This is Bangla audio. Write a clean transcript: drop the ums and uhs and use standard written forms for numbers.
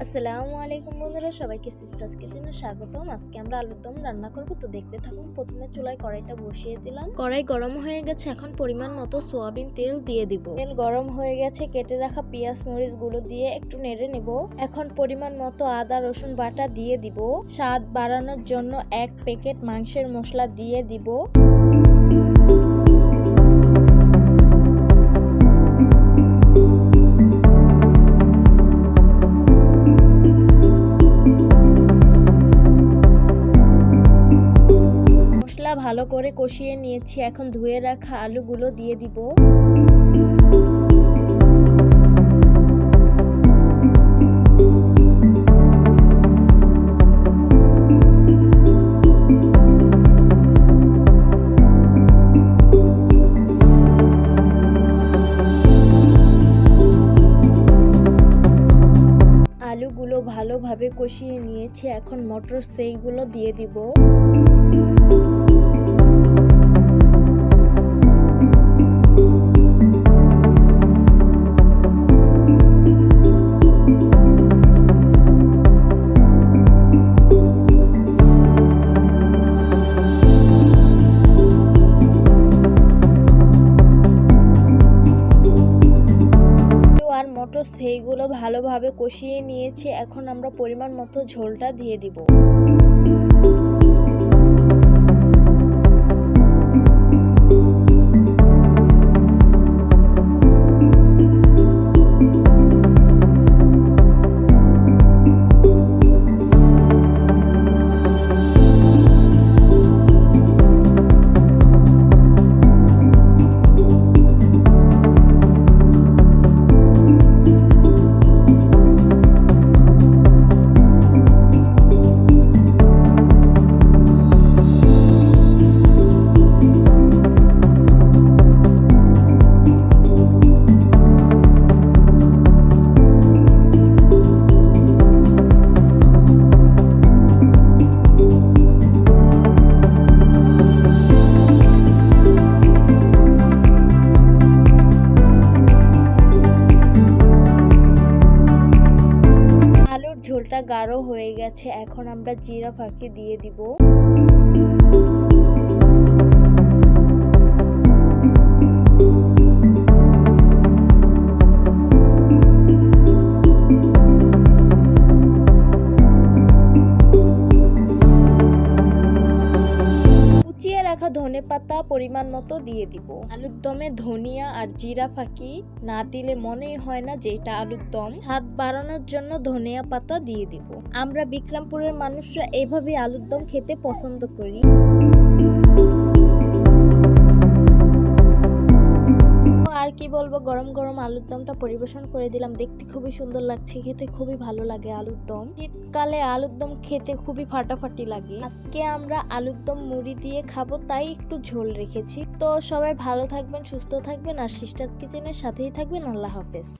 আসসালামু আলাইকুম বন্ধুরা, সবাইকে সিস্টার্স কিচেনে স্বাগতম। আজকে আমরা আলুর দম রান্না করব, তো দেখতে থাকুন। প্রথমে চুলায় কড়াইটা বসিয়ে দিলাম। কড়াই গরম হয়ে গেছে, এখন পরিমাণ মতো সয়াবিন তেল দিয়ে দিব। তেল গরম হয়ে গেছে, কেটে রাখা পেঁয়াজ মরিচ গুলো দিয়ে একটু নেড়ে নেব। এখন পরিমাণ মতো আদা রসুন বাটা দিয়ে দিব। স্বাদ বাড়ানোর জন্য 1 প্যাকেট মাংসের মশলা দিয়ে দিব। ভালো করে কষিয়ে নিয়েছি, এখন ধুয়ে রাখা আলুগুলো দিয়ে দিব। আলুগুলো ভালোভাবে কষিয়ে নিয়েছি, এখন মটর সেইগুলো দিয়ে দিব। আর মটর সেইগুলো ভালোভাবে কষিয়ে নিয়েছি, এখন আমরা পরিমাণ মতো ঝোলটা দিয়ে দিব। ঝোলটা গাঢ় হয়ে গেছে, এখন আমরা জিরা ফাঁকি দিয়ে দিব। রাখা ধনে পাতা পরিমাণ মতো দিয়ে দিব। আলুর দমে ধনিয়া আর জিরা ফাঁকি না দিলে মনেই হয় না যে এটা আলুর দম। স্বাদ বাড়ানোর জন্য ধনিয়া পাতা দিয়ে দিব। আমরা বিক্রমপুরের মানুষরা এভাবে আলুর দম খেতে পছন্দ করি। আর কি বলবো, গরম গরম আলুর দমটা পরিবেশন করে দিলাম। দেখতে খুবই সুন্দর লাগছে, খেতে খুবই ভালো লাগে আলুর দম। শীতকালে আলুর দম খেতে খুবই ফাটাফাটি লাগে। আজকে আমরা আলুর দম মুড়ি দিয়ে খাবো, তাই একটু ঝোল রেখেছি। তো সবাই ভালো থাকবেন, সুস্থ থাকবেন, আর সিস্টার্স কিচেনের সাথেই থাকবেন। আল্লাহ হাফেজ।